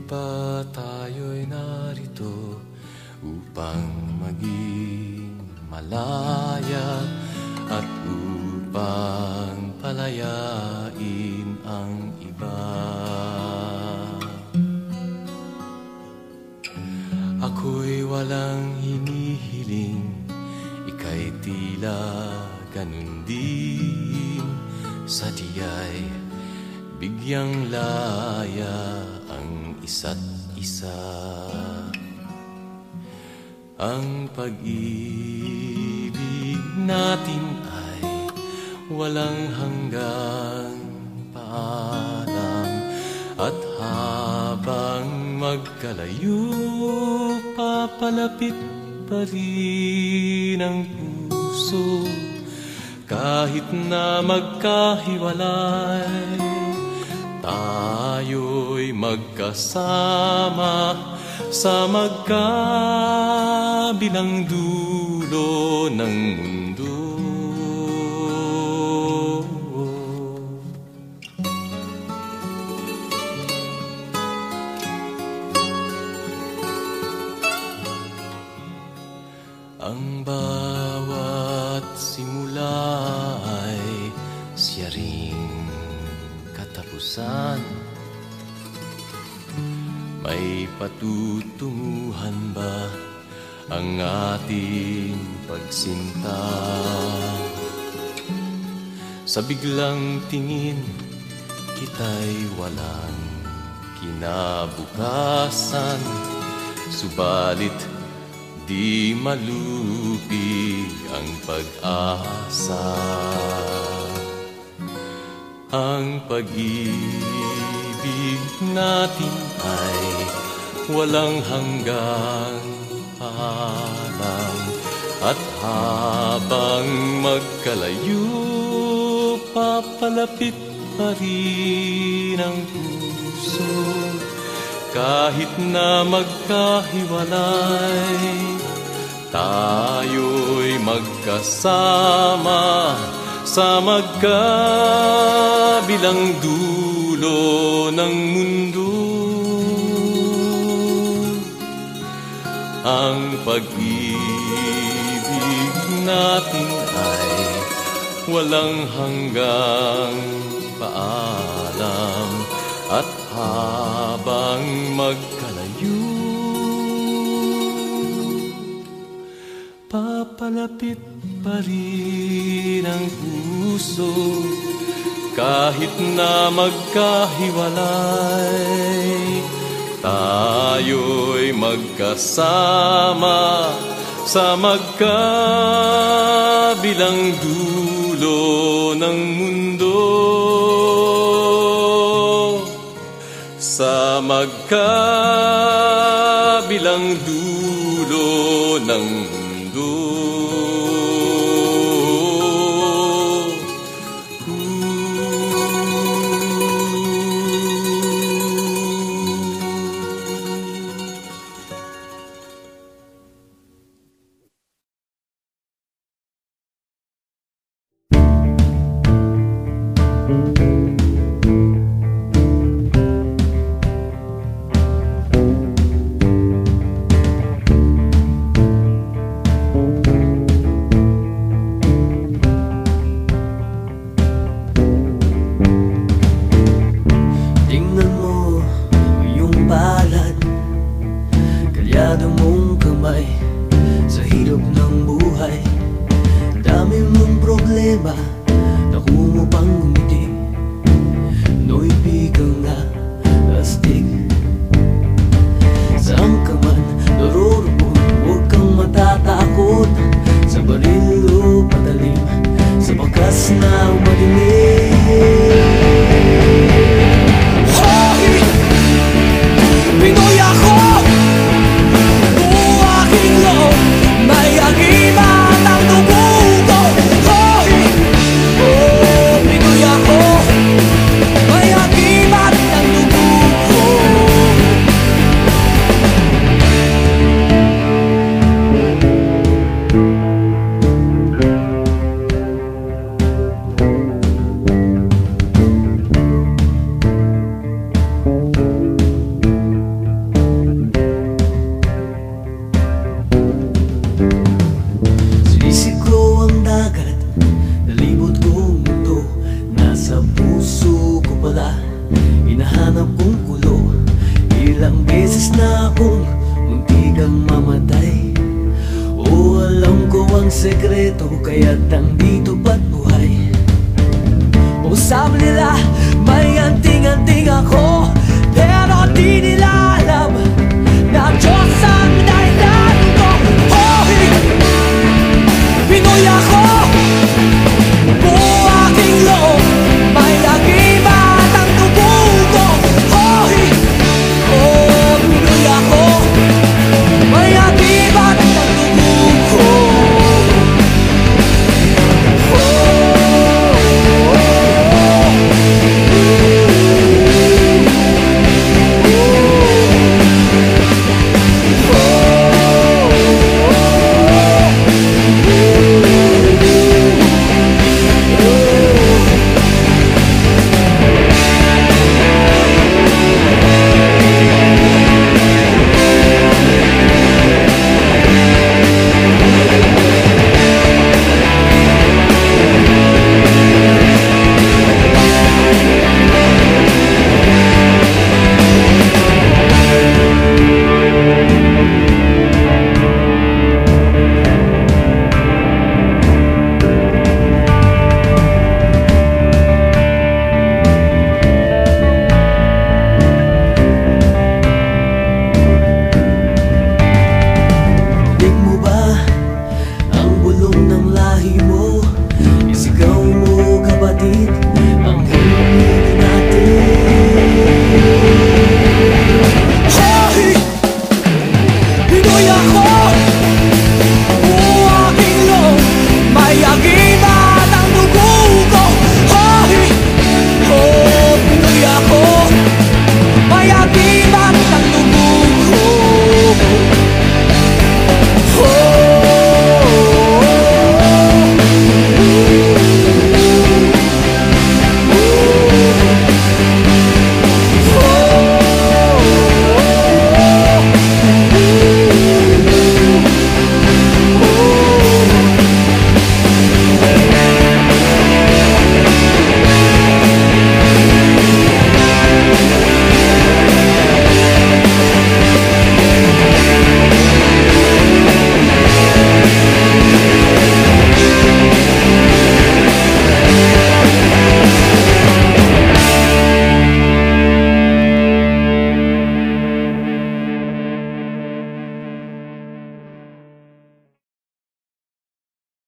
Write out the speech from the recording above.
pa tayo'y narito upang maging malaya at upang palayain ang iba. Ako'y walang hinihiling, ika'y tila ganun din. Sadya'y bigyang laya ang isa't isa. Ang pag-ibig natin ay walang hanggang paalam, at habang magkalayo, papalapit pa rin ang puso. Kahit na magkahiwalay, tayo'y magkasama sa magkabilang dulo ng mundo. Ang bawat simula ay siya ring katapusan. May patutunguhan ba ang ating pagsinta? Sa biglang tingin, kita'y walang kinabukasan. Subalit di malupig ang pag-asa. Ang pag-ibig natin ay walang hanggang paalam, at habang magkalayo, papalapit pa rin ang puso. Kahit na magkahiwalay, tayo'y magkasama sa magkabilang dulo ng mundo. Ang pag-ibig natin ay walang hanggang paalam, at habang magkalayo, papalapit pa rin ang puso. Kahit na magkahiwalay, tayo'y magkasama sa magkabilang dulo ng mundo. Sa magkabilang dulo ng mundo. wala, hinahanap kong kulo. Ilang beses na akong muntikang mamatay. O alam ko ang sekreto, kaya't nandito ba't buhay. O sabi nila, may anting-anting ako.